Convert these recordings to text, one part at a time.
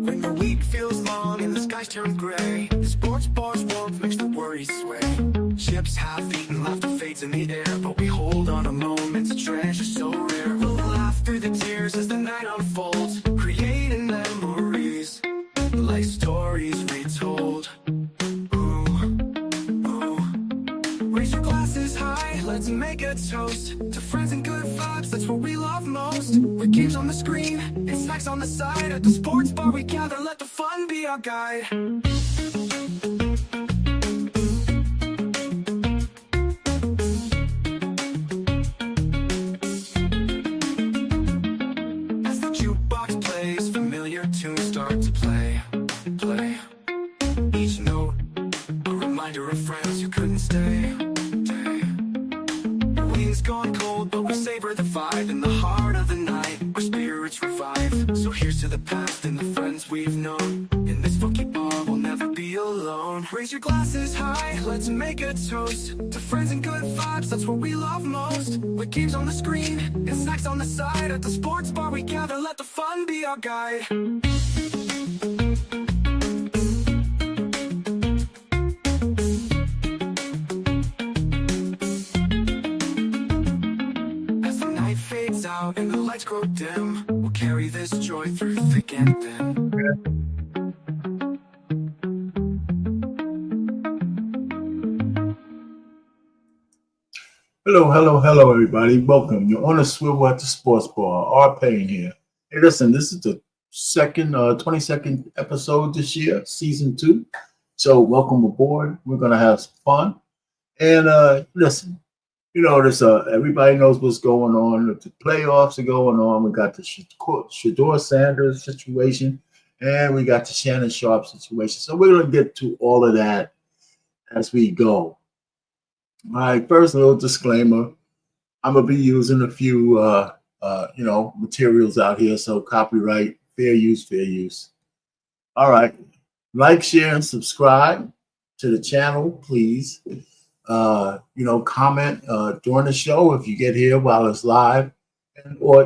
When the week feels long and the skies turn gray, the sports bar's warmth makes the worries sway. Chips half-eaten, laughter fades in the air, but we hold on to moments, a treasure so rare. We'll laugh through the tears as the night unfolds, creating memories like stories retold. Raise your glasses high, let's make a toast to friends and good vibes, that's what we love most. With games on the screen and snacks on the side, at the sports bar we gather, let the fun be our guide. As the jukebox plays, familiar tunes start to play. Each note, a reminder of friends who couldn't stay. Wings gone cold, but we savor the vibe in the heart of the night, where spirits revive. So here's to the past and the friends we've known. In this funky bar, we'll never be alone. Raise your glasses high, let's make a toast to friends and good vibes, that's what we love most. With games on the screen and snacks on the side, at the sports bar we gather, let the fun be our guide. And the lights grow dim, we'll carry this joy through thick and thin. Hello, everybody. Welcome. You're on a swivel at the sports bar. R. Payne here. Hey, listen, this is the 22nd episode this year, season 2. So welcome aboard. We're going to have some fun. And listen, you know, this everybody knows what's going on. The playoffs are going on. We got the Shedeur Sanders situation, and we got the Shannon Sharp situation. So we're going to get to all of that as we go. All right, first, a little disclaimer. I'm going to be using a few, materials out here. So copyright, fair use. All right. Like, share, and subscribe to the channel, please. Comment during the show if you get here while it's live, or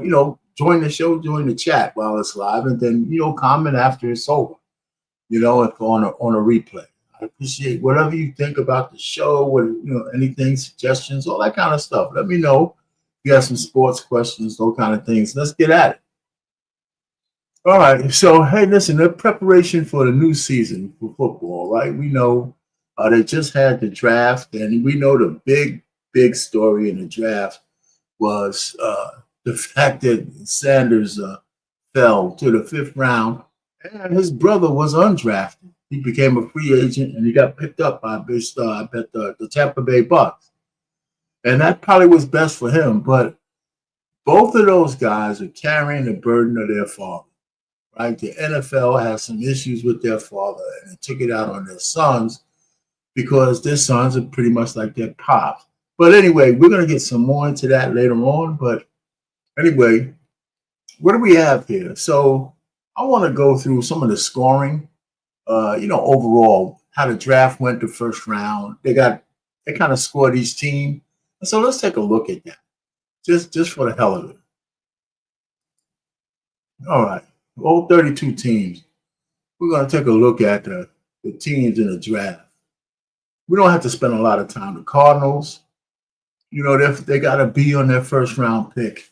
join the show during the chat while it's live, and then comment after it's over. If on a replay. I appreciate whatever you think about the show, what anything, suggestions, all that kind of stuff. Let me know if you have some sports questions, those kind of things. Let's get at it. All right. So hey, listen, the preparation for the new season for football, right? We know. They just had the draft, and we know the big story in the draft was the fact that Sanders fell to the 5th round, and his brother was undrafted. He became a free agent, and he got picked up by the Tampa Bay Bucks. And that probably was best for him, but both of those guys are carrying the burden of their father, right? The NFL has some issues with their father, and they took it out on their sons, because their sons are pretty much like their pops. But anyway, we're going to get some more into that later on. But anyway, what do we have here? So I want to go through some of the scoring, overall, how the draft went the first round. They kind of scored each team. And so let's take a look at that, just for the hell of it. All right, all 32 teams. We're going to take a look at the teams in the draft. We don't have to spend a lot of time. The Cardinals, they got a B on their first round pick.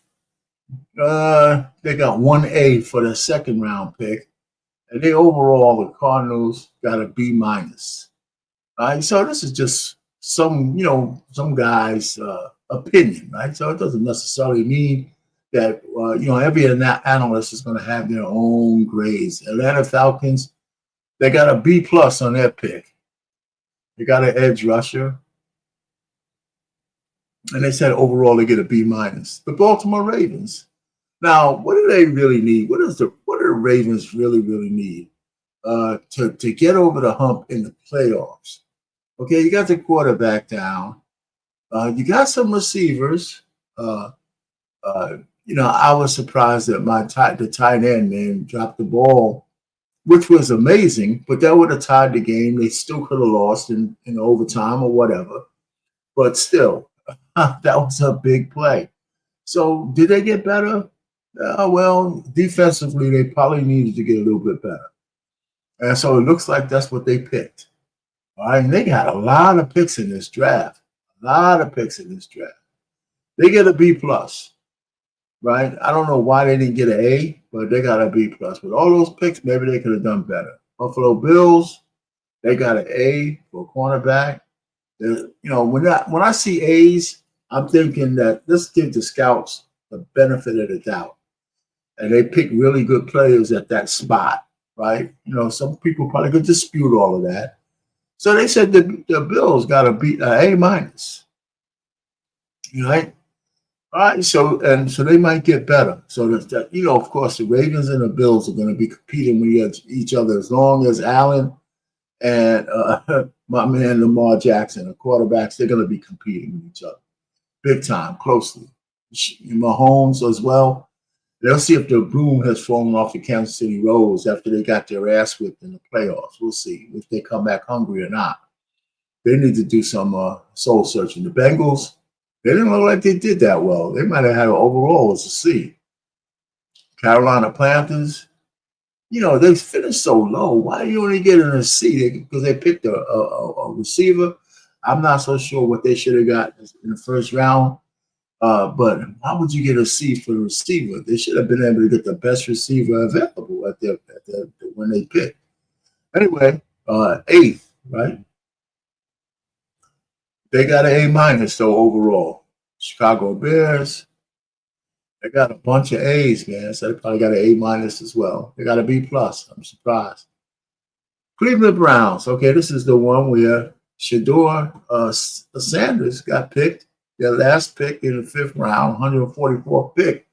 They got 1A for their second round pick. And overall, the Cardinals got a B minus. All right, so this is just some guy's opinion, right? So it doesn't necessarily mean that, every analyst is going to have their own grades. Atlanta Falcons, they got a B plus on their pick. They got an edge rusher. And they said overall they get a B minus. The Baltimore Ravens. Now, what do they really need? What do the Ravens really need to get over the hump in the playoffs? Okay, you got the quarterback down. You got some receivers. I was surprised that the tight end man dropped the ball which was amazing, but that would have tied the game. They still could have lost in overtime or whatever. But still, that was a big play. So did they get better? Well, defensively, they probably needed to get a little bit better. And so it looks like that's what they picked. All right. And they got a lot of picks in this draft. A lot of picks in this draft. They get a B plus, right? I don't know why they didn't get an A, but they got a B plus. With all those picks, maybe they could have done better. Buffalo Bills, they got an A for a cornerback. When I see A's, I'm thinking that let's give the scouts the benefit of the doubt, and they pick really good players at that spot, right? Some people probably could dispute all of that. So they said the Bills got to beat an A minus, right? All right, so they might get better. So that of course, the Ravens and the Bills are going to be competing with each other as long as Allen and my man Lamar Jackson, the quarterbacks, they're going to be competing with each other big time, closely. Mahomes as well. They'll see if the broom has fallen off the Kansas City roads after they got their ass whipped in the playoffs. We'll see if they come back hungry or not. They need to do some soul searching. The Bengals, they didn't look like they did that well. They might have had an overall as a C. Carolina Panthers, they finished so low. Why are you only getting a C? Because they picked a receiver. I'm not so sure what they should have got in the first round. But why would you get a C for the receiver? They should have been able to get the best receiver available when they picked. Anyway, eighth, right? They got an A minus though overall. Chicago Bears, they got a bunch of A's, man. So they probably got an A minus as well. They got a B plus. I'm surprised. Cleveland Browns. Okay, this is the one where Shedeur Sanders got picked. Their last pick in the 5th round, 144th pick.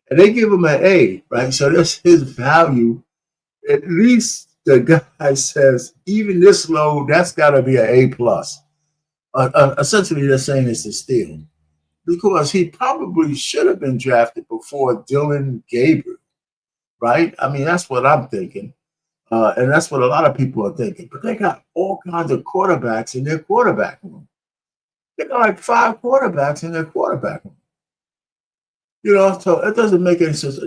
And they give him an A, right? So that's his value. At least the guy says, even this low, that's got to be an A plus. Essentially, they're saying it's a steal. Because he probably should have been drafted before Dylan Gabriel, right? I mean, that's what I'm thinking. And that's what a lot of people are thinking. But they got all kinds of quarterbacks in their quarterback room. They got like 5 quarterbacks in their quarterback room. So it doesn't make any sense.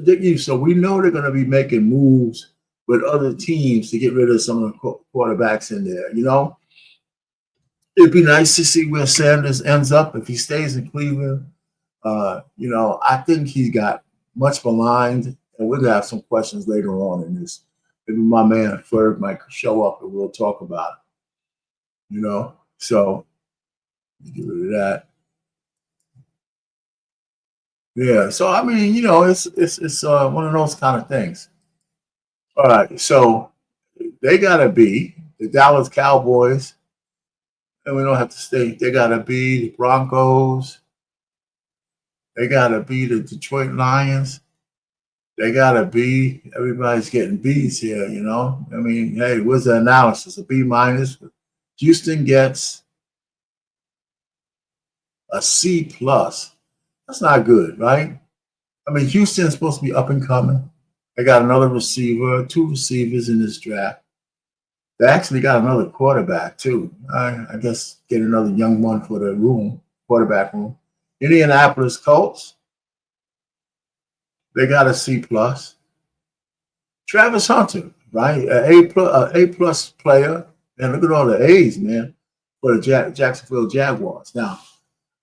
So we know they're going to be making moves with other teams to get rid of some of the quarterbacks in there. It'd be nice to see where Sanders ends up if he stays in Cleveland. I think he got much maligned, and we're going to have some questions later on in this. Maybe my man Ferg might show up and we'll talk about it. So get rid of that. Yeah, so I mean, it's one of those kind of things. All right, so they gotta be the Dallas Cowboys, and we don't have to stay. They gotta be the Broncos. They gotta be the Detroit Lions. They gotta be. Everybody's getting B's here. I mean, hey, where's the analysis? A B minus. Houston gets a C plus. That's not good, right? I mean, Houston's supposed to be up and coming. They got another receiver, 2 receivers in this draft. They actually got another quarterback too. I guess get another young one for the quarterback room. Indianapolis Colts, they got a C plus. Travis Hunter, right? A plus player. And look at all the A's, man, for the Jacksonville Jaguars. Now,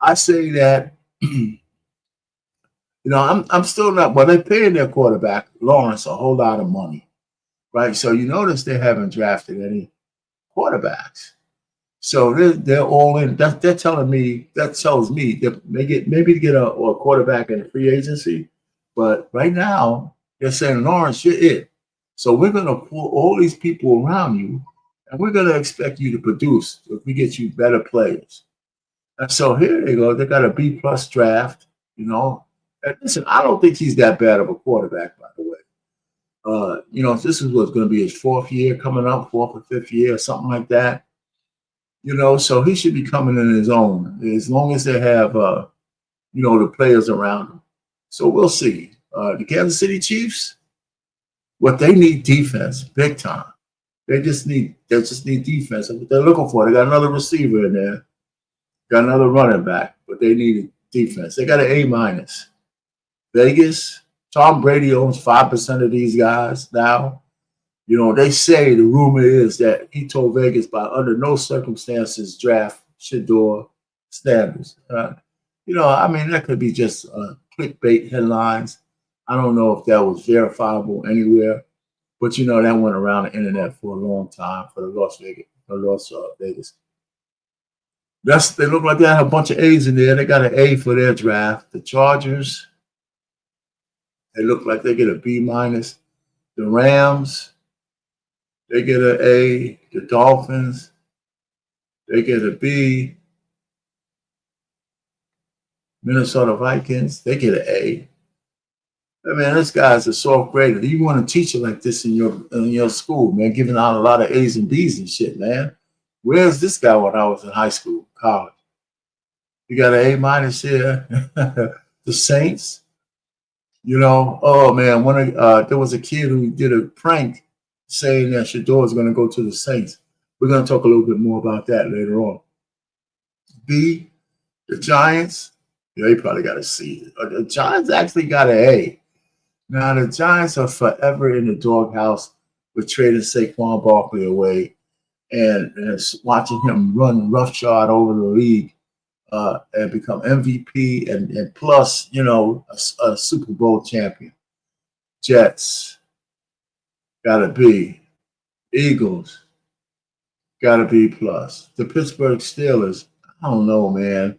I say that, I'm still not, but they're paying their quarterback, Lawrence, a whole lot of money, right? So you notice they haven't drafted any quarterbacks. So they're all in. That tells me that maybe to get a quarterback in a free agency, but right now they're saying, Lawrence, you're it. So we're going to pull all these people around you, and we're going to expect you to produce if we get you better players. And so here they go. They got a B plus draft, And listen, I don't think he's that bad of a quarterback, by the way. This is what's going to be his 4th year coming up, 4th or 5th year, something like that. So he should be coming in his own as long as they have, the players around him. So we'll see. The Kansas City Chiefs, What they need defense, big time. They just need defense. That's what they're looking for. They got another receiver in there, got another running back, but they need defense. They got an A minus. Vegas, Tom Brady owns 5% of these guys now. You know, they say the rumor is that he told Vegas by under no circumstances draft Shador Sanders. You know, I mean, that could be just clickbait headlines. I don't know if that was verifiable anywhere, but you know, that went around the internet for a long time for the Las Vegas. They look like they have a bunch of A's in there. They got an A for their draft. The Chargers, they look like they get a B minus. The Rams, they get an A. The Dolphins, they get a B. Minnesota Vikings, they get an A. I mean, this guy's a soft grader. You want to teach it like this in your school, man, giving out a lot of A's and B's and shit, man. Where's this guy when I was in high school, college? You got an A minus here. The Saints, you know, oh man, there was a kid who did a prank saying that Shador is going to go to the Saints. We're going to talk a little bit more about that later on. B, the Giants, yeah, they probably got a C. The Giants actually got an A. Now, the Giants are forever in the doghouse with trading Saquon Barkley away and watching him run roughshod over the league and become MVP and plus, you know, a Super Bowl champion. Jets, got to B. Eagles, got to B plus. The Pittsburgh Steelers, I don't know, man.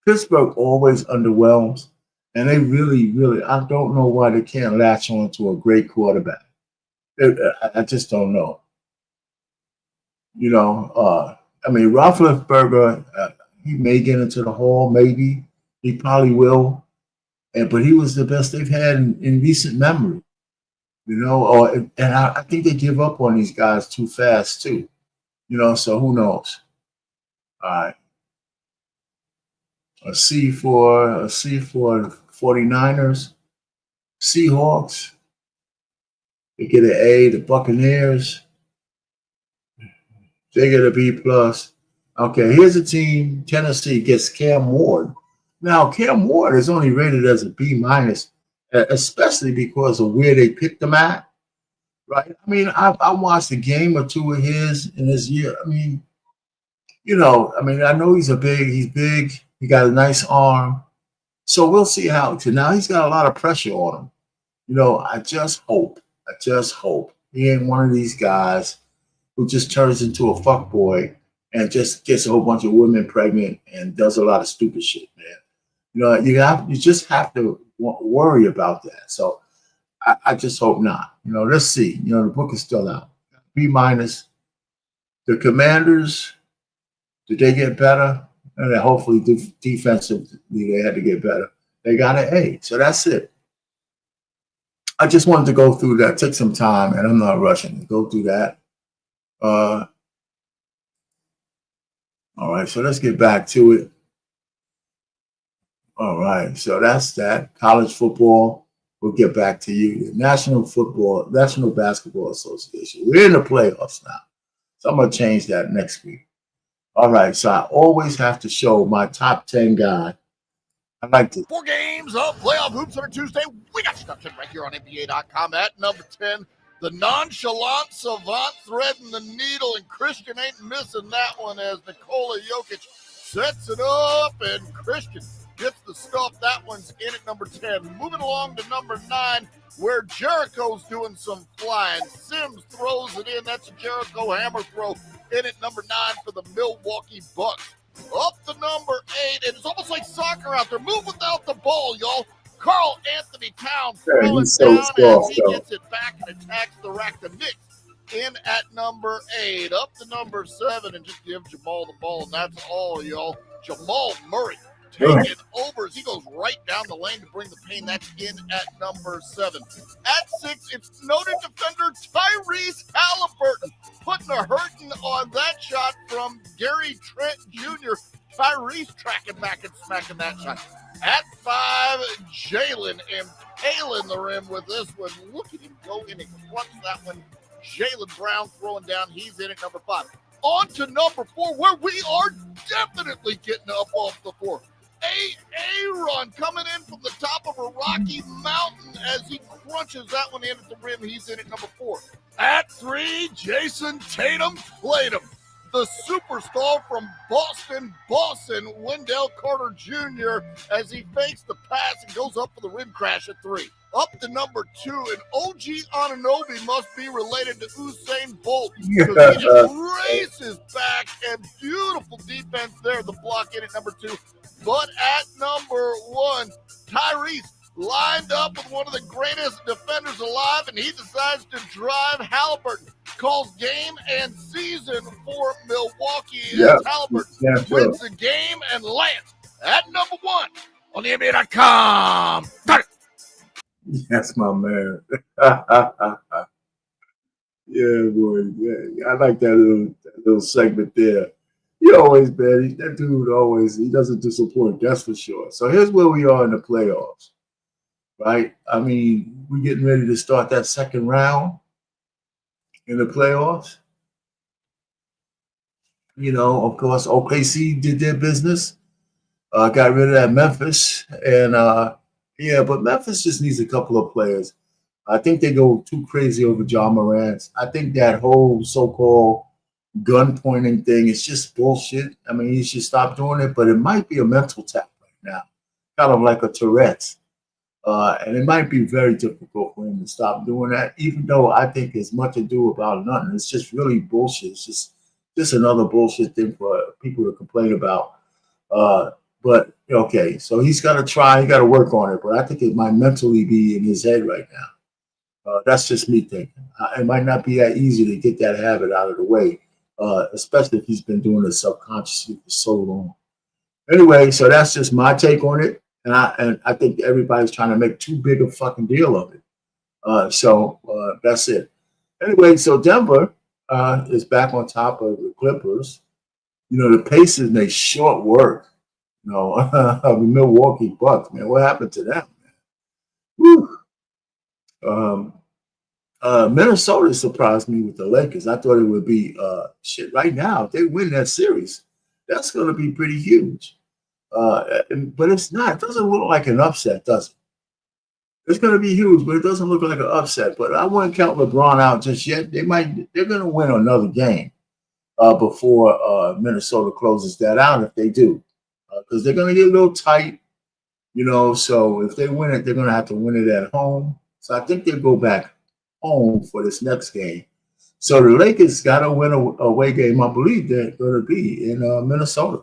Pittsburgh always underwhelms. And they really, I don't know why they can't latch on to a great quarterback. I just don't know. You know, I mean, Roethlisberger, he may get into the Hall, maybe. He probably will. But he was the best they've had in recent memory. You know, and I think they give up on these guys too fast, too. You know, so who knows? All right. A C for 49ers. Seahawks, they get an A. The Buccaneers, they get a B plus. Okay, here's a team. Tennessee gets Cam Ward. Now, Cam Ward is only rated as a B minus, especially because of where they picked him at. Right? I mean, I watched a game or two of his in this year. I mean, you know, I know he's big. He got a nice arm. So we'll see how. Now he's got a lot of pressure on him. You know, I just hope he ain't one of these guys who just turns into a fuckboy and just gets a whole bunch of women pregnant and does a lot of stupid shit, man. You know, you just have to worry about that. So I just hope not. You know, let's see. You know, the book is still out. B minus. The Commanders, did they get better? And then hopefully defensively they had to get better. They got an A. So that's it. I just wanted to go through that. Took some time, and I'm not rushing to go through that. All right, so let's get back to it. All right, so that's that. College football, we'll get back to you. The National Basketball Association. We're in the playoffs now. So I'm going to change that next week. All right, so I always have to show my top 10 guy. I like to. 4 games of playoff hoops on a Tuesday. We got stuff right here on NBA.com at number 10. The nonchalant savant threading the needle, and Christian ain't missing that one as Nikola Jokic sets it up, and Christian gets the stuff. That one's in at number 10. Moving along to number 9, where Jericho's doing some flying. Sims throws it in. That's a Jericho hammer throw in at number 9 for the Milwaukee Bucks. Up to number 8, and it's almost like soccer out there. Move without the ball, y'all. Karl Anthony Towns throwing down as he gets it back and attacks the rack. The Knicks in at number 8. Up to number 7, and just give Jamal the ball, and that's all, y'all. Jamal Murray taking over as he goes right down the lane to bring the pain. That's in at number 7. At 6, it's noted defender Tyrese Halliburton putting a hurting on that shot from Gary Trent Jr. Tyrese tracking back and smacking that shot. At 5, Jalen impaling the rim with this one. Look at him go in and crunch that one. Jalen Brown throwing down. He's in at number 5. On to number 4, where we are definitely getting up off the floor. Aaron coming in from the top of a rocky mountain as he crunches that one in at the rim. He's in at number 4. At 3, Jason Tatum Tatum, the superstar from Boston, Wendell Carter Jr., as he fakes the pass and goes up for the rim crash at 3. Up to number 2, and OG Anunoby must be related to Usain Bolt because he just races back, and beautiful defense there, the block in at number 2. But at number 1, Tyrese lined up with one of the greatest defenders alive, and he decides to drive Halliburton. Calls game and season for Milwaukee as Halliburton wins the game and lands at number 1 on the NBA.com. That's my man. Yeah, boy. Yeah, I like that little segment there. He always, man, that dude always, he doesn't disappoint, that's for sure. So here's where we are in the playoffs, right? I mean, we're getting ready to start that second round in the playoffs. You know, of course, OKC did their business, got rid of that Memphis, and yeah, but Memphis just needs a couple of players. I think they go too crazy over John Morant. I think that whole so-called gun pointing thing is just bullshit. I mean, he should stop doing it, but it might be a mental tap right now, kind of like a Tourette's. And it might be very difficult for him to stop doing that, even though I think it's much ado about nothing. It's just really bullshit. It's just another bullshit thing for people to complain about. But okay, so he's got to try. He got to work on it. But I think it might mentally be in his head right now. That's just me thinking. It might not be that easy to get that habit out of the way, especially if he's been doing it subconsciously for so long. Anyway, so that's just my take on it. And I think everybody's trying to make too big a fucking deal of it. So that's it. Anyway, so Denver is back on top of the Clippers. You know, the Pacers make short work. You know, of the Milwaukee Bucks, man. What happened to them, man? Whew. Minnesota surprised me with the Lakers. I thought it would be shit right now. If they win that series, that's going to be pretty huge. But it's not. It doesn't look like an upset, does it? It's going to be huge, but it doesn't look like an upset. But I wouldn't count LeBron out just yet. They're going to win another game before Minnesota closes that out. If they do, because they're going to get a little tight, you know. So if they win it, they're going to have to win it at home. So I think they'll go back home for this next game. So the Lakers got to win a away game. I believe they're going to be in Minnesota.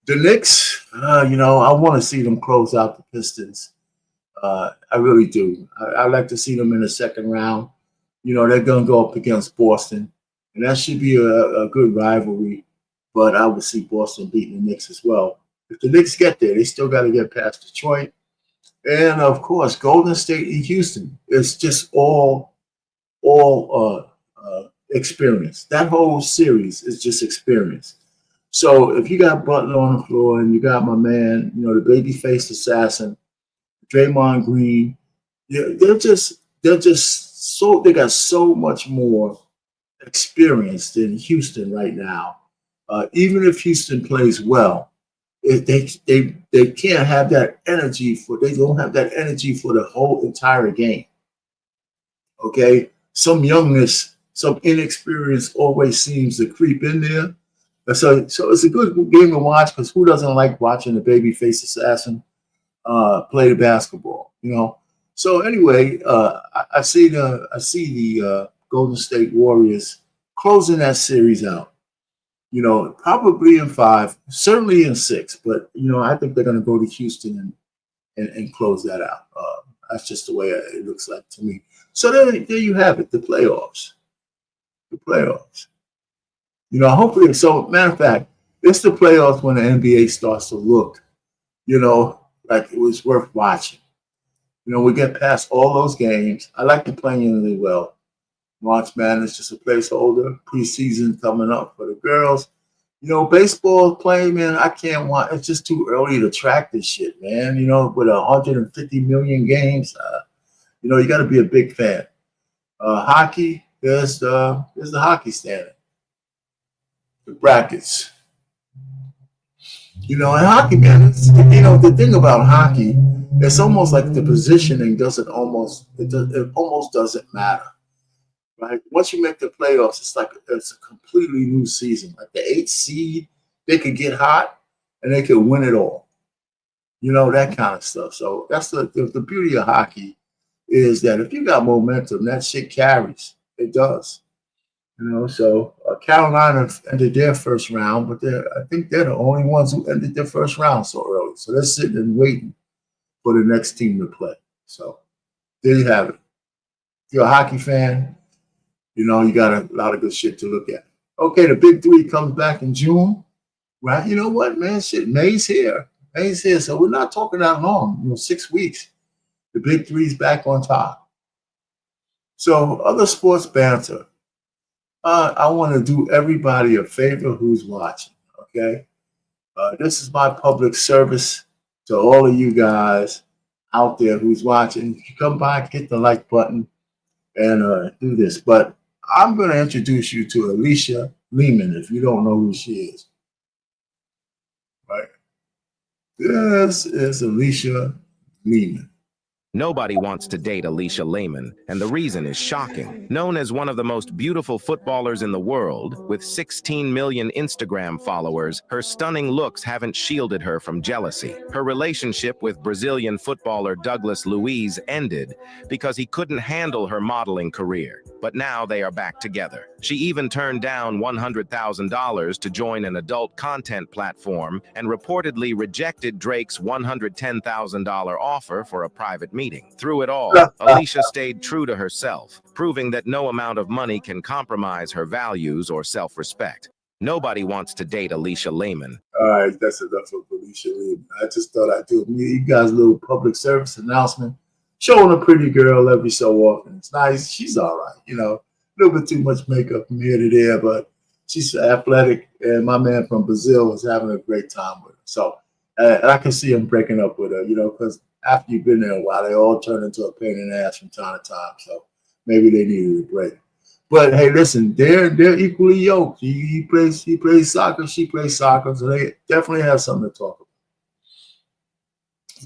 The Knicks, you know, I want to see them close out the Pistons. I really do. I like to see them in the second round. You know, they're going to go up against Boston, and that should be a good rivalry. But I would see Boston beating the Knicks as well. If the Knicks get there, they still got to get past Detroit. And, of course, Golden State and Houston. It's just all experience. That whole series is just experience. So if you got Butler on the floor and you got my man, you know, the baby-faced assassin, Draymond Green, they got so much more experience than Houston right now. Even if Houston plays well, they can't have that energy they don't have that energy for the whole entire game. Okay, some youngness, some inexperience always seems to creep in there. So it's a good game to watch because who doesn't like watching the baby-faced assassin play the basketball, you know? So anyway, I see the Golden State Warriors closing that series out. You know, probably in 5, certainly in 6, but you know, I think they're going to go to Houston and close that out. That's just the way it looks like to me. So there you have it, the playoffs. The playoffs. You know, hopefully, so matter of fact, it's the playoffs when the NBA starts to look, you know, like it was worth watching. You know, we get past all those games. I like the playing really well. March Madness is just a placeholder. Preseason coming up for the girls. You know, baseball playing, man, I can't want. It's just too early to track this shit, man. You know, with 150 million games, you know, you got to be a big fan. Hockey, there's the hockey standard, the brackets. You know, in hockey, man, you know, the thing about hockey, it's almost like the positioning it almost doesn't matter, right? Once you make the playoffs, it's like it's a completely new season. Like the eighth seed, they could get hot and they could win it all. You know, that kind of stuff. So that's the beauty of hockey is that if you got momentum, that shit carries. It does. You know, so Carolina ended their first round, but I think they're the only ones who ended their first round so early. So they're sitting and waiting for the next team to play. So there you have it. If you're a hockey fan, you know, you got a lot of good shit to look at. Okay, the big three comes back in June, right? You know what, man? Shit, May's here. May's here. So we're not talking that long, you know, 6 weeks. The big three's back on top. So other sports banter. I want to do everybody a favor who's watching, okay? This is my public service to all of you guys out there who's watching. If you come by, hit the like button and do this. But I'm going to introduce you to Alicia Lehman if you don't know who she is, right? This is Alicia Lehman. Nobody wants to date Alicia Lehman, and the reason is shocking. Known as one of the most beautiful footballers in the world, with 16 million Instagram followers, her stunning looks haven't shielded her from jealousy. Her relationship with Brazilian footballer Douglas Luiz ended because he couldn't handle her modeling career, but now they are back together. She even turned down $100,000 to join an adult content platform and reportedly rejected Drake's $110,000 offer for a private meeting. Through it all, Alicia stayed true to herself, proving that no amount of money can compromise her values or self-respect. Nobody wants to date Alicia Lehman. All right, that's enough of Alicia Lehman. I just thought I'd do you guys a little public service announcement, showing a pretty girl every so often. It's nice. She's all right, you know. A little bit too much makeup from here to there, but she's athletic, and my man from Brazil is having a great time with her. So, and I can see him breaking up with her, you know, because after you've been there a while, they all turn into a pain in the ass from time to time. So maybe they needed a break. But hey, listen, they're equally yoked. He plays soccer, she plays soccer, so they definitely have something to talk about.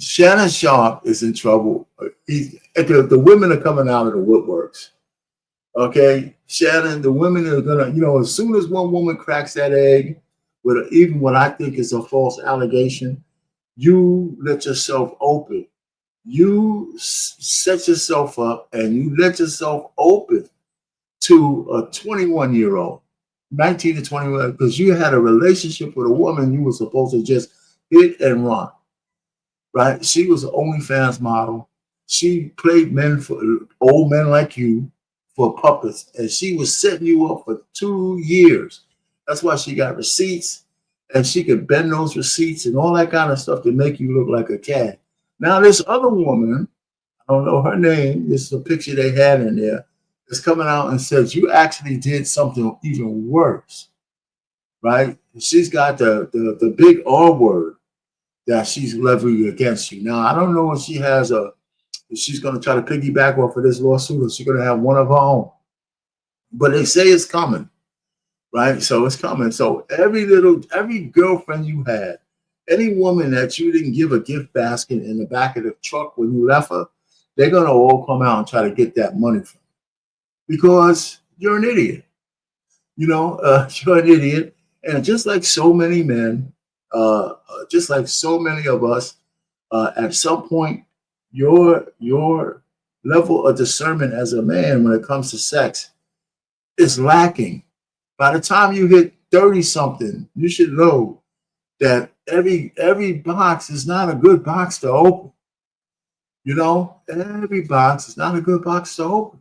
Shannon Sharp is in trouble. The women are coming out of the woodworks. Okay, Shannon, the women are gonna, you know, as soon as one woman cracks that egg with even what I think is a false allegation, you let yourself open. You set yourself up and you let yourself open to a 21-year-old, 19 to 21, because you had a relationship with a woman you were supposed to just hit and run, right? She was an OnlyFans model. She played men for old men like you for puppets, and she was setting you up for 2 years. That's why she got receipts, and she could bend those receipts and all that kind of stuff to make you look like a cat. Now, this other woman, I don't know her name, this is a picture they had in there, is coming out and says you actually did something even worse, right? She's got the big R word that she's levying against you. Now, I don't know if she's going to try to piggyback off of this lawsuit or she's going to have one of her own. But they say it's coming, right? So it's coming. So every girlfriend you had, any woman that you didn't give a gift basket in the back of the truck when you left her, they're going to all come out and try to get that money from you because you're an idiot. You know, you're an idiot. And just like so many men, just like so many of us, at some point, your level of discernment as a man when it comes to sex is lacking. By the time you hit 30 something, you should know that every box is not a good box to open. You know, every box is not a good box to open.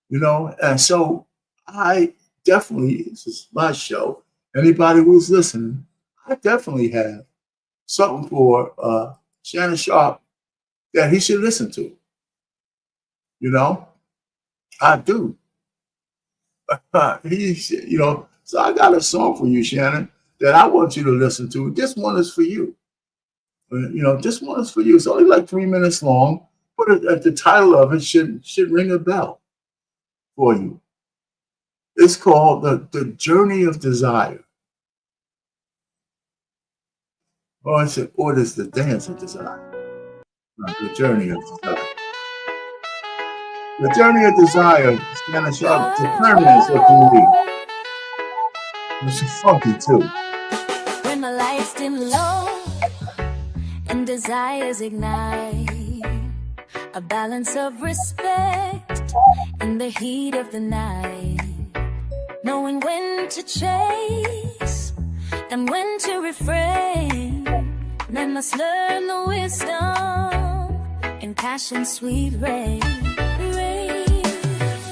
You know, and so I definitely, this is my show. Anybody who's listening, I definitely have something for Shannon Sharp that he should listen to. You know, I do. You know, so I got a song for you, Shannon. that I want you to listen to. This one is for you. You know, this one is for you. It's only like 3 minutes long, but the title of it should ring a bell for you. It's called the Journey of Desire. Or it's the Dance of Desire. The Journey of Desire. The Journey of Desire, Spanish up the permanence of beauty. It's funky too. When the lights dim low and desires ignite, a balance of respect in the heat of the night, knowing when to chase and when to refrain. Men must learn the wisdom in passion's sweet rain.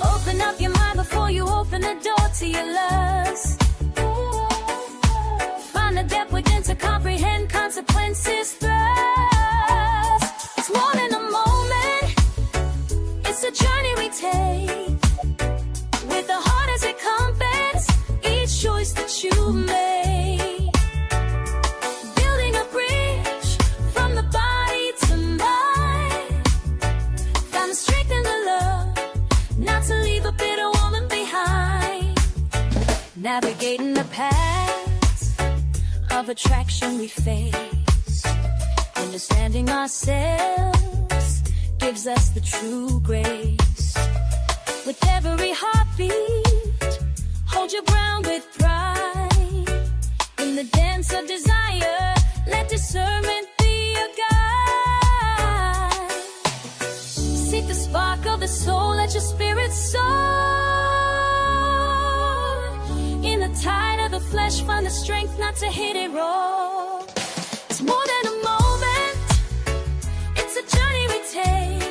Open up your mind before you open the door to your lust. Find the depth within to comprehend consequences thrust. It's more than a moment, it's a journey we take, with the heart as a compass, each choice that you make. Building a bridge from the body to mind. Find the strength in the love, not to leave a bitter woman behind. Navigating the paths of attraction we face. Understanding ourselves gives us the true grace. With every heartbeat, hold your ground with pride. In the dance of desire, let discernment be your guide. Seek the spark of the soul, let your spirit soar. In the tide of the flesh, find the strength not to hit it raw. It's more than a moment, it's a journey we take,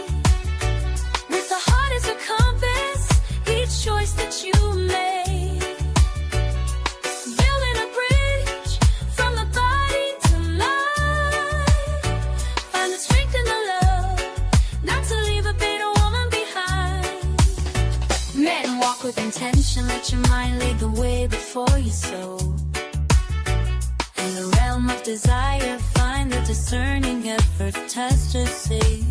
with the heart as a compass, each choice that you make. Building a bridge from the body to life. Find the strength in the love, not to leave a bitter woman behind. Men walk with intention, let your mind lead the way before your soul. In the realm of desire, find the discerning effort, test to see.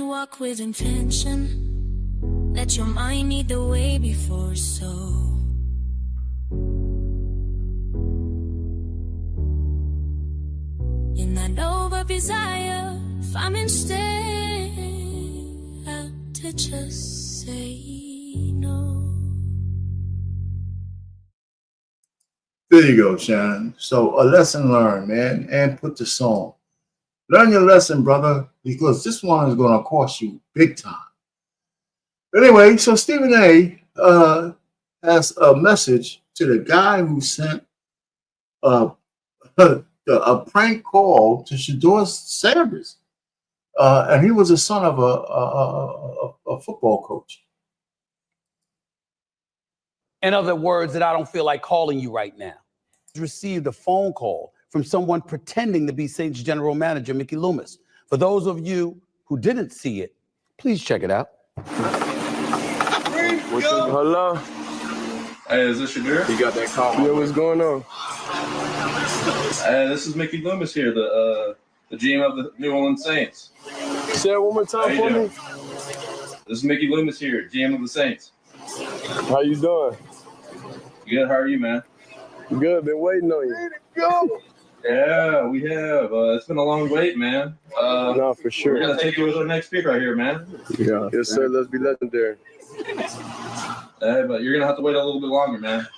Walk with intention, let your mind lead the way before soul. In that over desire, find me stay out to just say no. There you go, Shannon. So a lesson learned, man, and put the song. Learn your lesson, brother, because this one is going to cost you big time. Anyway, so Stephen A. Has a message to the guy who sent a prank call to Shedeur Sanders. And he was the son of a football coach. In other words, that I don't feel like calling you right now. I received a phone call from someone pretending to be Saints general manager Mickey Loomis. For those of you who didn't see it, please check it out. Hello? Hey, is this Shedeur? You got that call? Yeah, what's going on? Hey, this is Mickey Loomis here, the GM of the New Orleans Saints. Say it one more time for me. This is Mickey Loomis here, GM of the Saints. How you doing? Good, how are you, man? Good, been waiting on you. Go. Yeah, we have. It's been a long wait, man. No, for sure. We're going to take you with our next pick right here, man. Yeah. Yes, sir. Let's be legendary. But you're going to have to wait a little bit longer, man.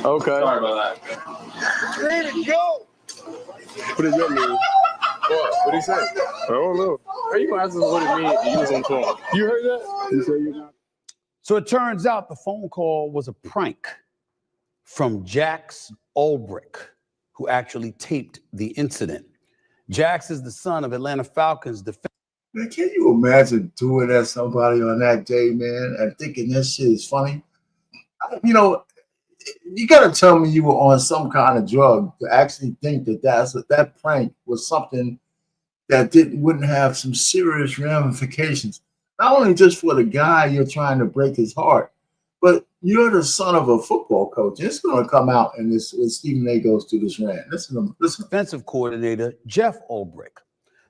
Okay. Sorry about that. Let it go. What does that mean? What did he say? I don't know. Are you gonna ask us what it means? You was on the phone. You heard that? You say you're not. So it turns out the phone call was a prank from Jax Ulbrich, who actually taped the incident. Jax is the son of Atlanta Falcons defense. Man, can you imagine doing that to somebody on that day, man, and thinking that shit is funny? You know, you got to tell me you were on some kind of drug to actually think that that prank was something that wouldn't have some serious ramifications. Not only just for the guy you're trying to break his heart, but you're the son of a football coach. It's going to come out in this when Stephen A goes through this rant. Listen. Defensive coordinator Jeff Ulbrich.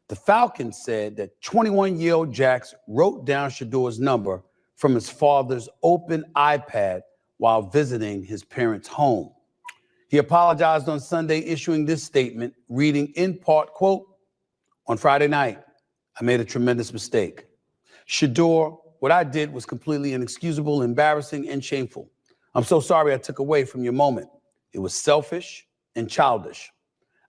The Falcons said that 21-year-old Jax wrote down Shedor's number from his father's open iPad while visiting his parents' home. He apologized on Sunday, issuing this statement, reading in part, quote, "On Friday night, I made a tremendous mistake. Shedor, what I did was completely inexcusable, embarrassing, and shameful. I'm so sorry I took away from your moment. It was selfish and childish.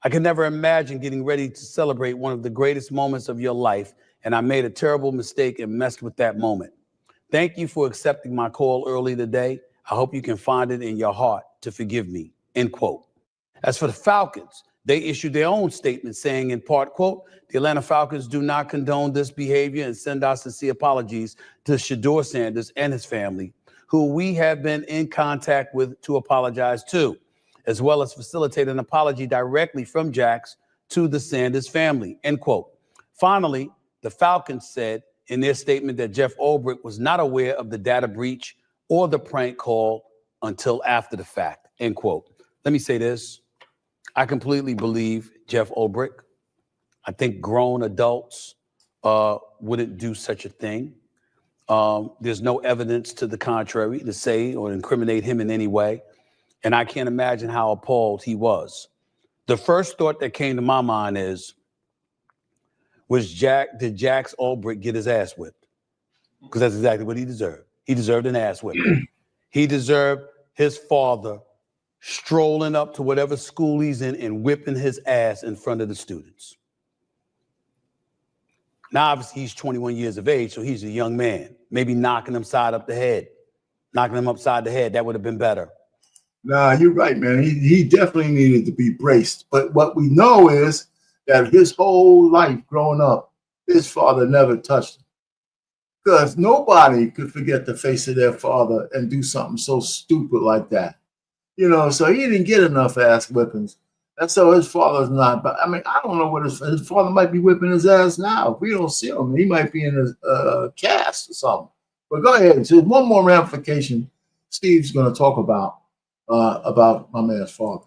I could never imagine getting ready to celebrate one of the greatest moments of your life, and I made a terrible mistake and messed with that moment. Thank you for accepting my call early today. I hope you can find it in your heart to forgive me," end quote. As for the Falcons, they issued their own statement saying in part, quote, "The Atlanta Falcons do not condone this behavior and send our sincere apologies to Shedor Sanders and his family, who we have been in contact with to apologize to, as well as facilitate an apology directly from Jax to the Sanders family," end quote. Finally, the Falcons said in their statement that Jeff Ulbrich was not aware of the data breach or the prank call until after the fact, end quote. Let me say this. I completely believe Jeff Ulbrich. I think grown adults wouldn't do such a thing. There's no evidence to the contrary to say or incriminate him in any way. And I can't imagine how appalled he was. The first thought that came to my mind is, did Jax Ulbrich get his ass whipped? Because that's exactly what he deserved. He deserved an ass whipping. He deserved his father strolling up to whatever school he's in and whipping his ass in front of the students. Now, obviously, he's 21 years of age, so he's a young man. Maybe knocking him upside the head. That would have been better. Nah, you're right, man. He definitely needed to be braced. But what we know is that his whole life growing up, his father never touched him. Because nobody could forget the face of their father and do something so stupid like that. You know, so he didn't get enough ass whippings. And so his father's not, but I mean, I don't know what his father might be whipping his ass now. If we don't see him, he might be in a cast or something. But go ahead. So one more ramification Steve's going to talk about my man's father.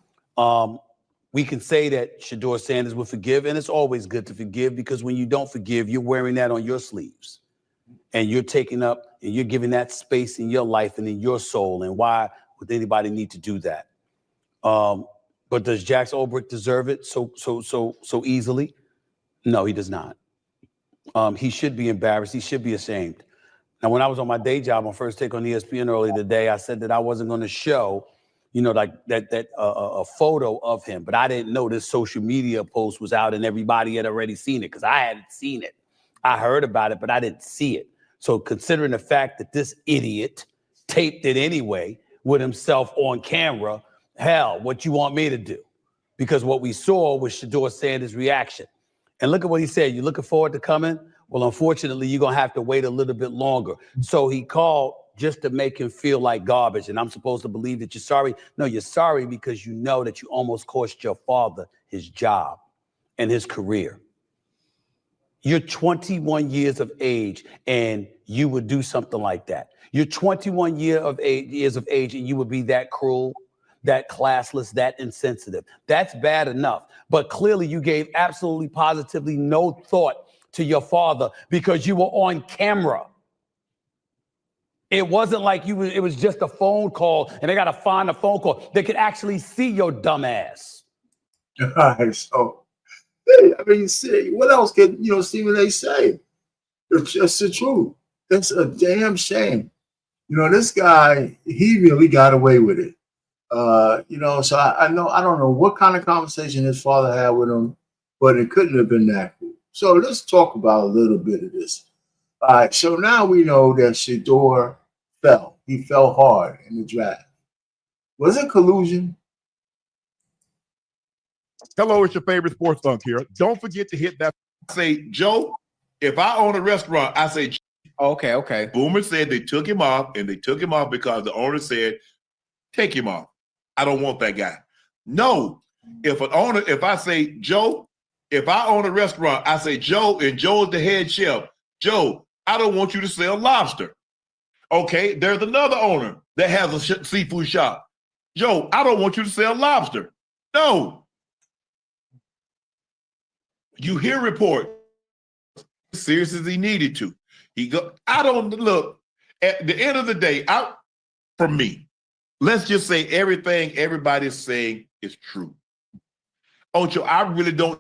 We can say that Shedor Sanders will forgive, and it's always good to forgive because when you don't forgive, you're wearing that on your sleeves. And you're taking up and you're giving that space in your life and in your soul. And why would anybody need to do that? But does Jax Ulbrich deserve it so easily? No, he does not. He should be embarrassed. He should be ashamed. Now, when I was on my day job on First Take on ESPN earlier today, I said that I wasn't going to show, like a photo of him, but I didn't know this social media post was out and everybody had already seen it because I hadn't seen it. I heard about it, but I didn't see it. So considering the fact that this idiot taped it anyway with himself on camera, hell, what you want me to do? Because what we saw was Shedor Sanders' reaction. And look at what he said. You looking forward to coming? Well, unfortunately, you're going to have to wait a little bit longer. So he called just to make him feel like garbage. And I'm supposed to believe that you're sorry? No, you're sorry because you know that you almost cost your father his job and his career. You're 21 years of age and you would do something like that. You're 21 years of age and you would be that cruel, that classless, that insensitive. That's bad enough. But clearly you gave absolutely positively no thought to your father because you were on camera. It wasn't like it was just a phone call and they got to find a phone call. They could actually see your dumb ass. All right, so I mean, see, what else can Stephen A say? It's just the truth. It's a damn shame. This guy, he really got away with it. You know, so I know I don't know what kind of conversation his father had with him, but it couldn't have been that cool. So let's talk about a little bit of this. All right, so now we know that Shador fell. He fell hard in the draft. Was it collusion? Hello, it's your favorite sports thunk here. Don't forget to hit that. Say, Joe, if I own a restaurant, I say, Okay. Boomer said they took him off, and they took him off because the owner said, take him off. I don't want that guy. No, if I say, Joe, if I own a restaurant, I say, Joe, and Joe's the head chef. Joe, I don't want you to sell lobster. Okay, there's another owner that has a seafood shop. Joe, I don't want you to sell lobster. No. You hear report as serious as he needed to. I don't look at the end of the day, for me, let's just say everything everybody's saying is true. Ocho, I really don't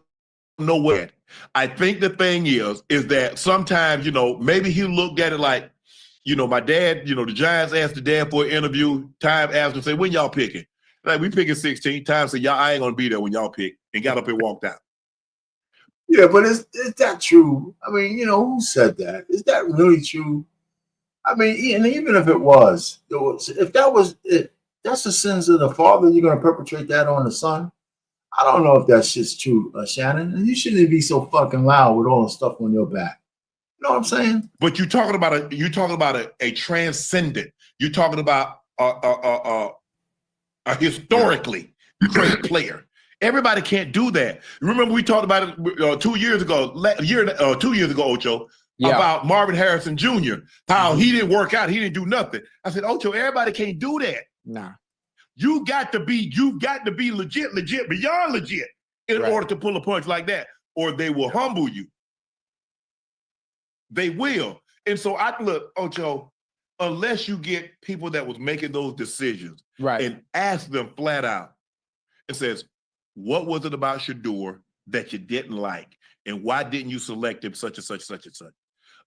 know what. I think the thing is that sometimes, maybe he looked at it like, my dad, the Giants asked the dad for an interview. Time asked him, say, when y'all picking? Like, we picking 16. Time said, I ain't gonna be there when y'all pick, and got up and walked out. Yeah, but is that true? I mean, who said that? Is that really true? I mean, and even if it was, if that was it, that's the sins of the father. You're going to perpetrate that on the son. I don't know if that shit's true, Shannon. And you shouldn't be so fucking loud with all the stuff on your back. You know what I'm saying? But you're talking about a transcendent. You're talking about a historically great player. Everybody can't do that. Remember, we talked about it 2 years ago, 2 years ago, Ocho, about Marvin Harrison Jr., how he didn't work out, he didn't do nothing. I said, Ocho, everybody can't do that. Nah. You've got to be legit, beyond legit in order to pull a punch like that, or they will humble you. They will. And so look, Ocho, unless you get people that was making those decisions and ask them flat out and says, what was it about Shador that you didn't like? And why didn't you select him such and such, such and such?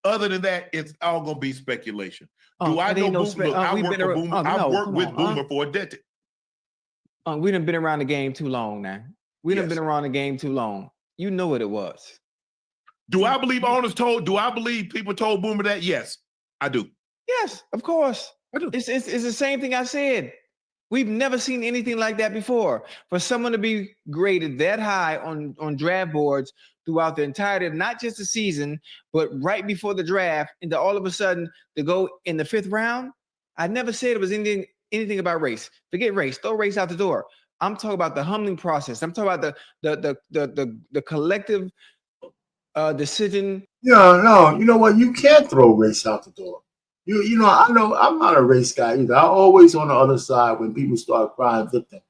Other than that, it's all going to be speculation. Do I know Boomer? Look, I work for Boomer. I've worked with Boomer for a decade. We done been around the game too long now. We done been around the game too long. You know what it was. Do I believe people told Boomer that? Yes, I do. Yes, of course. I do. It's the same thing I said. We've never seen anything like that before. For someone to be graded that high on draft boards throughout the entirety of not just the season, but right before the draft, and to all of a sudden to go in the 5th round, I never said it was anything about race. Forget race. Throw race out the door. I'm talking about the humbling process. I'm talking about the collective decision. No. You know what? You can't throw race out the door. I know I'm not a race guy either. I'm always on the other side when people start crying victim.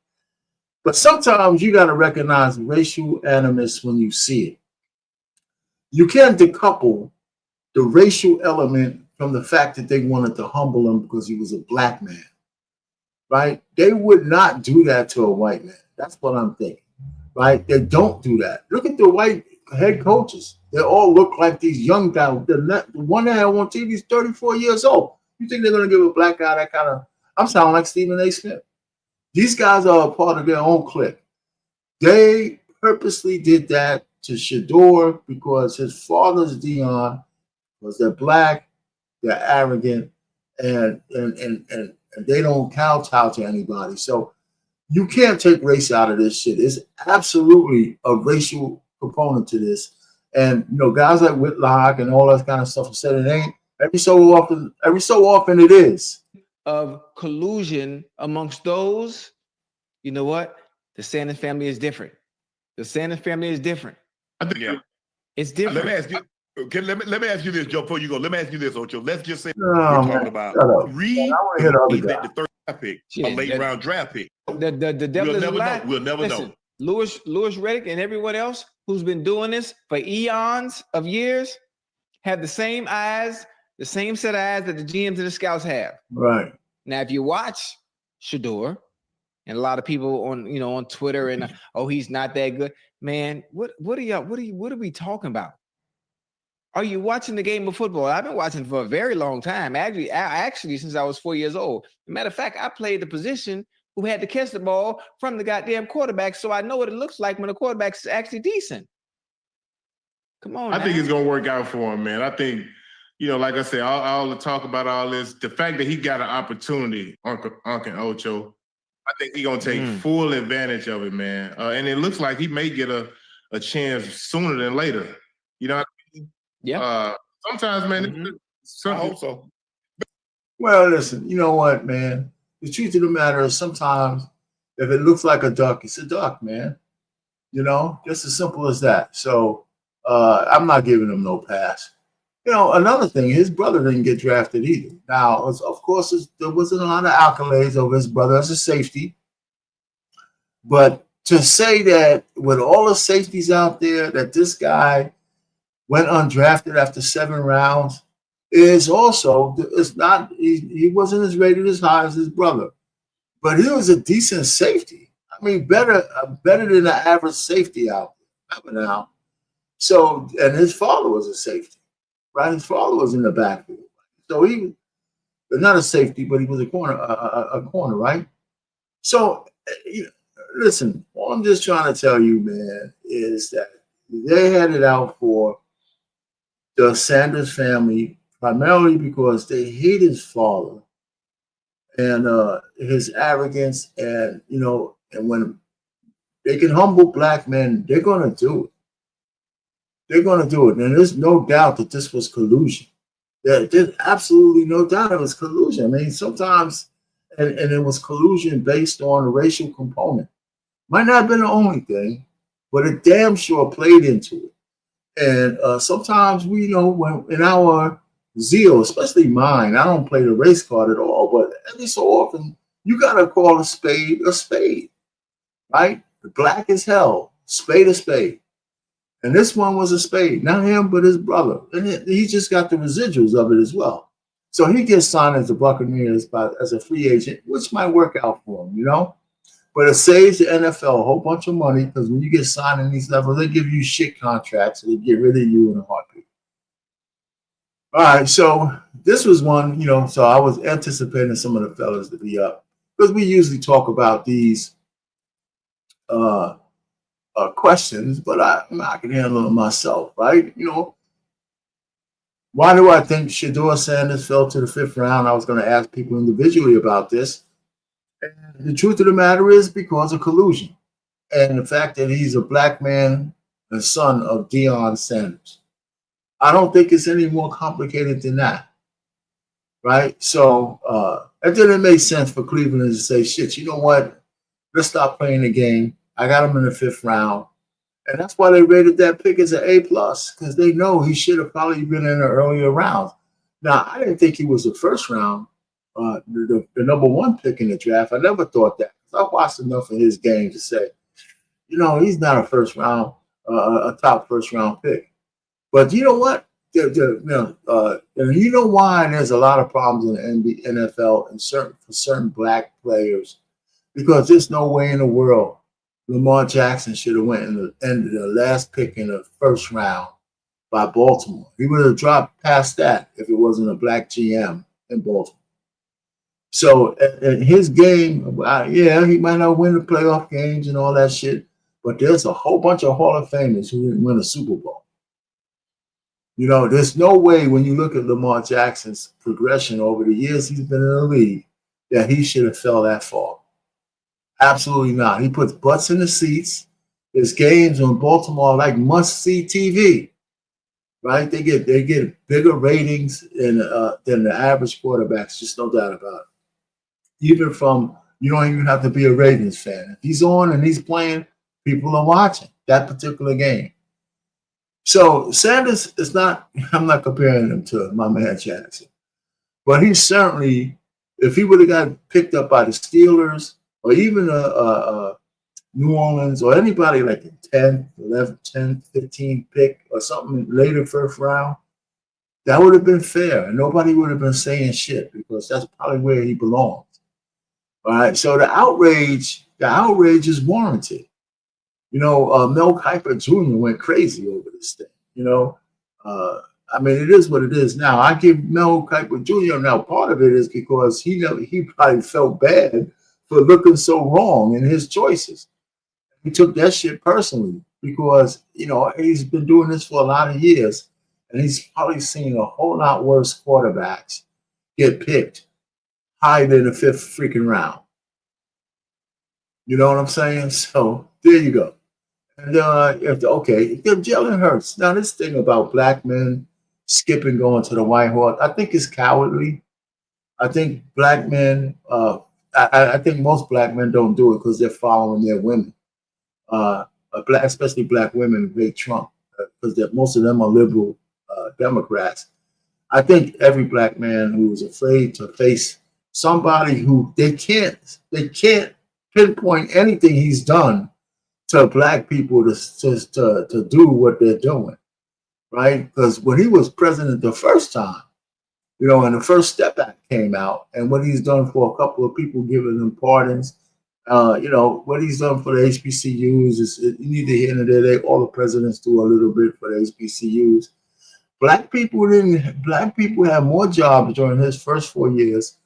But sometimes you got to recognize racial animus when you see it. You can't decouple the racial element from the fact that they wanted to humble him because he was a black man, right? They would not do that to a white man. That's what I'm thinking, right? They don't do that. Look at the white head coaches. They all look like these young guys. The one that had on TV is 34 years old. You think they're going to give a black guy that kind of... I'm sounding like Stephen A. Smith. These guys are a part of their own clique. They purposely did that to Shador because his father's Dion was they're black, they're arrogant, and they don't kowtow to anybody. So you can't take race out of this shit. It's absolutely a racial component to this. And guys like Whitlock and all that kind of stuff said it ain't. Every so often it is. Of collusion amongst those, you know what? The Sanders family is different. The Sanders family is different. I think it's different. Let me ask you. Let me ask you this, Joe. Before you go, let me ask you this, Ocho. Let's just say we're talking about Reed. The 3rd draft pick, a late round draft pick. The devil is a lie. We'll never know. Louis Riddick and everyone else who's been doing this for eons of years have the same eyes, the same set of eyes that the GMs and the scouts have. Right. Now, if you watch Shador, and a lot of people on Twitter and he's not that good, man. What are we talking about? Are you watching the game of football? I've been watching for a very long time. Actually, since I was 4 years old. Matter of fact, I played the position who had to catch the ball from the goddamn quarterback. So I know what it looks like when the quarterback's actually decent. Come on, I think it's going to work out for him, man. I think, like I said, all the talk about all this, the fact that he got an opportunity, Uncle Ocho, I think he's going to take full advantage of it, man. And it looks like he may get a chance sooner than later. You know what I mean? Yeah. Sometimes, man, I hope so. Well, listen, you know what, man? The truth of the matter is sometimes if it looks like a duck, it's a duck, man. Just as simple as that. So I'm not giving him no pass. Another thing, his brother didn't get drafted either. Now, of course, there wasn't a lot of accolades over his brother as a safety. But to say that with all the safeties out there, that this guy went undrafted after 7 rounds is also, it's not, he wasn't as rated as high as his brother. But he was a decent safety. I mean, better than the average safety out there now. So, and his father was a safety. Right, his father was in the backfield, so he was not a safety, but he was a corner, right? So, listen, all I'm just trying to tell you, man, is that they had it out for the Sanders family primarily because they hate his father and his arrogance, and and when they can humble black men, they're gonna do it. They're going to do it. And there's no doubt that this was collusion. There's absolutely no doubt it was collusion. I mean, sometimes, and it was collusion based on a racial component. Might not have been the only thing, but it damn sure played into it. And sometimes we when in our zeal, especially mine, I don't play the race card at all, but every so often, you got to call a spade, right? Black as hell, spade a spade. And this one was a spade, not him, but his brother. And he just got the residuals of it as well. So he gets signed as the Buccaneers as a free agent, which might work out for him, But it saves the NFL a whole bunch of money because when you get signed in these levels, they give you shit contracts and they get rid of you in a heartbeat. All right, so this was one, so I was anticipating some of the fellas to be up because we usually talk about these questions, but I can handle it myself, right? Why do I think Shedeur Sanders fell to the 5th round? I was going to ask people individually about this. And the truth of the matter is because of collusion and the fact that he's a black man and son of Deion Sanders. I don't think it's any more complicated than that, right? So it didn't make sense for Cleveland to say, shit, you know what? Let's stop playing the game. I got him in the 5th round. And that's why they rated that pick as an A+, because they know he should have probably been in the earlier rounds. Now, I didn't think he was the 1st round, the number 1 pick in the draft. I never thought that. I watched enough of his game to say, he's not a 1st round, a top 1st round pick. But you know what? And you know why there's a lot of problems in the NFL and for certain black players? Because there's no way in the world Lamar Jackson should have went in the end of the last pick in the 1st round by Baltimore. He would have dropped past that if it wasn't a black GM in Baltimore. So in his game, he might not win the playoff games and all that shit, but there's a whole bunch of Hall of Famers who didn't win a Super Bowl. There's no way when you look at Lamar Jackson's progression over the years he's been in the league that he should have fell that far. Absolutely not. He puts butts in the seats. His games on Baltimore are like must-see TV, right? They get bigger ratings than the average quarterbacks. Just no doubt about it. Even you don't even have to be a Ravens fan. If he's on and he's playing, people are watching that particular game. So Sanders is not. I'm not comparing him to my man Jackson, but he certainly, if he would have got picked up by the Steelers, or even New Orleans, or anybody like a 10, 11, 10, 15 pick or something later 1st round, that would have been fair. And nobody would have been saying shit because that's probably where he belongs. All right. So the outrage is warranted. Mel Kiper Jr. went crazy over this thing. I mean, it is what it is now. I give Mel Kiper Jr. now part of it is because he probably felt bad for looking so wrong in his choices. He took that shit personally because, you know, he's been doing this for a lot of years, and he's probably seen a whole lot worse quarterbacks get picked higher than the 5th freaking round. You know what I'm saying? So there you go. And okay, Jalen Hurts. Now this thing about black men skipping going to the White Horse, I think it's cowardly. I think black men, I think most black men don't do it because they're following their women. Especially black women who hate Trump because most of them are liberal Democrats. I think every black man who is afraid to face somebody who they can't pinpoint anything he's done to black people to do what they're doing, right? Because when he was president the first time, you know, and the First Step Act came out, and what he's done for a couple of people, giving them pardons, you know, what he's done for the HBCUs is neither here nor there. All the presidents do a little bit for the HBCUs. Black people have more jobs during his first 4 years,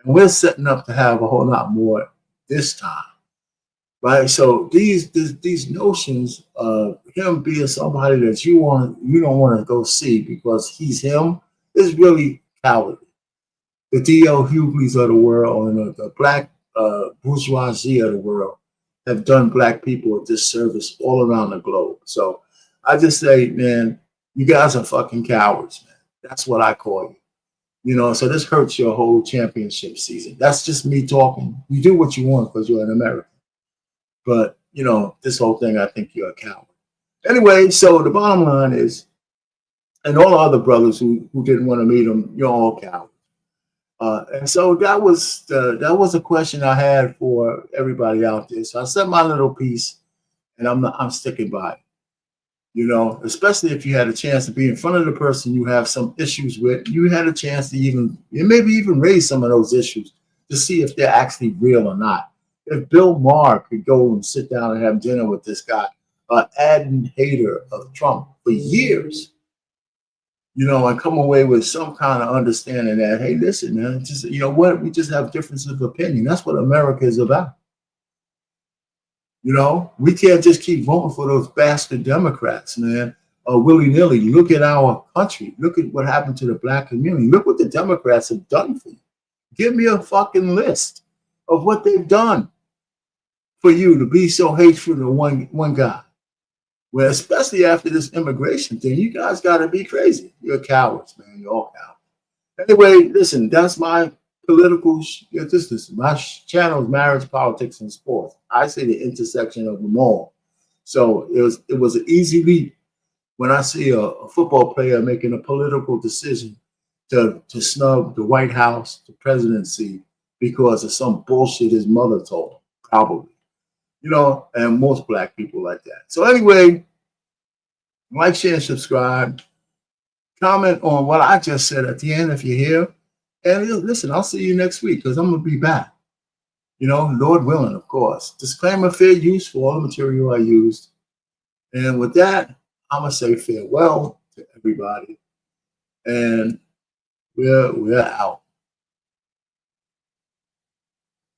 and we're setting up to have a whole lot more this time, right? So these notions of him being somebody that you don't want to go see because he's him is really cowardly. The D.L. Hugleys of the world and the black bourgeoisie of the world have done black people a disservice all around the globe. So I just say, man, you guys are fucking cowards, man. That's what I call you. You know, so this hurts your whole championship season. That's just me talking. You do what you want because you're an American. But, you know, this whole thing, I think you're a coward. Anyway, so the bottom line is, and all the other brothers who didn't want to meet him, you're all cowards. And so that was a question I had for everybody out there. So I said my little piece, and I'm sticking by it. You know, especially if you had a chance to be in front of the person you have some issues with, you had a chance to maybe even raise some of those issues to see if they're actually real or not. If Bill Maher could go and sit down and have dinner with this guy, an ardent hater of Trump for years, you know, and come away with some kind of understanding that, hey, listen, man, just, you know what, we just have differences of opinion. That's what America is about. You know, we can't just keep voting for those bastard Democrats, man, willy-nilly. Look at our country. Look at what happened to the black community. Look what the Democrats have done for you. Give me a fucking list of what they've done for you to be so hateful to one guy. Well, especially after this immigration thing, you guys got to be crazy. You're cowards, man. You're all cowards. Anyway, listen, that's my political, my channel is marriage, politics, and sports. I say the intersection of them all. So it was an easy leap when I see a football player making a political decision to snub the White House, the presidency, because of some bullshit his mother told him, probably. You know, and most black people like that. So anyway, like, share, and subscribe. Comment on what I just said at the end if you're here. And listen, I'll see you next week because I'm going to be back. You know, Lord willing, of course. Disclaimer, fair use for all the material I used. And with that, I'm going to say farewell to everybody. And we're out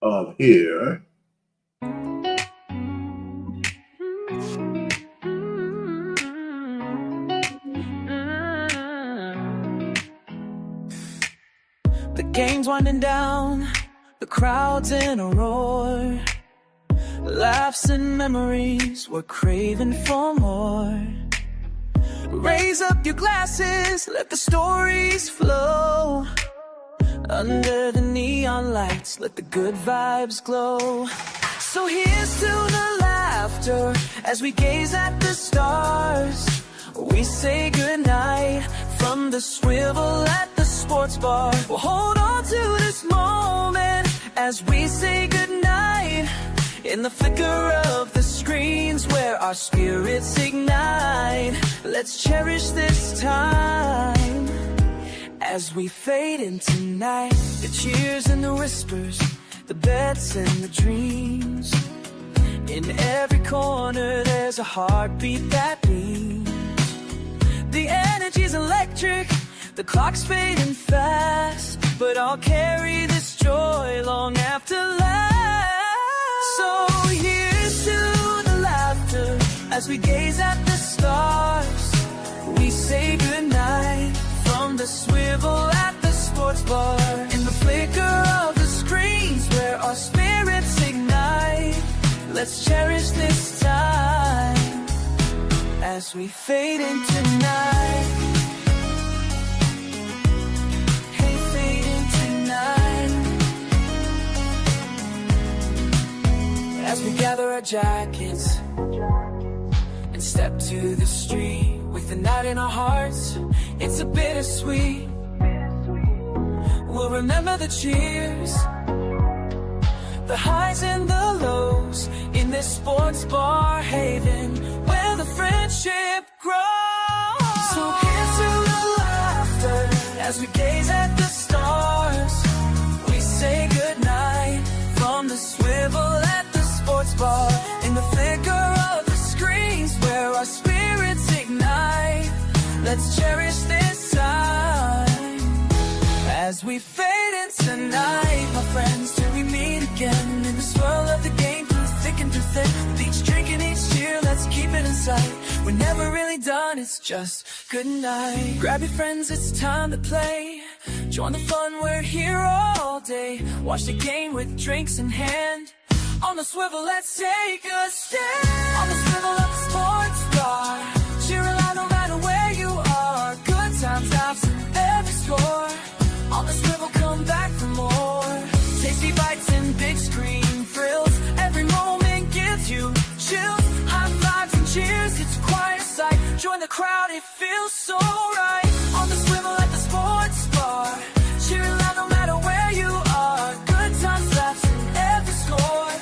of here. The game's winding down, the crowd's in a roar. Laughs and memories, we're craving for more. Raise up your glasses, let the stories flow. Under the neon lights, let the good vibes glow. So here's to the laughter as we gaze at the stars. We say goodnight from the swivel at the sports bar. We'll hold on to this moment as we say goodnight. In the flicker of the screens where our spirits ignite. Let's cherish this time as we fade into night. The cheers and the whispers, the bets and the dreams. In every corner there's a heartbeat that beats. The energy's electric, the clock's fading fast, but I'll carry this joy long after life. So here's to the laughter as we gaze at the stars. We say goodnight from the swivel at the sports bar. In the flicker of the screens where our spirits ignite, let's cherish this time as we fade into night. Hey, fade into night. As we gather our jackets and step to the street with the night in our hearts, it's a bittersweet. We'll remember the cheers, the highs and the lows in this sports bar haven where the friendship grows. So here's to the laughter as we gaze at the stars. We say goodnight from the swivel at the sports bar. In the flicker of the screens where our spirits ignite, let's cherish this time as we fade into night, my friends, till we meet again. In the swirl of the game, through thick and through thin, each drinking, each cheer, let's keep it in sight. We're never really done, it's just good night. Grab your friends, it's time to play. Join the fun, we're here all day. Watch the game with drinks in hand. On the swivel, let's take a stand. On the swivel of the sports bar, cheer aloud no matter where you are. Good times, laughs, every score. On the swivel, come back for more. Tasty bites and big screen thrills. Every moment gives you chills. High fives and cheers, it's quite a sight. Join the crowd, it feels so right. On the swivel at the sports bar, cheer aloud no matter where you are. Good times, laughs, and every score.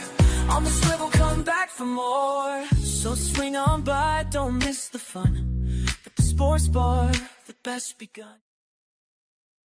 On the swivel, come back for more. So swing on by, don't miss the fun. But the sports bar, the best begun.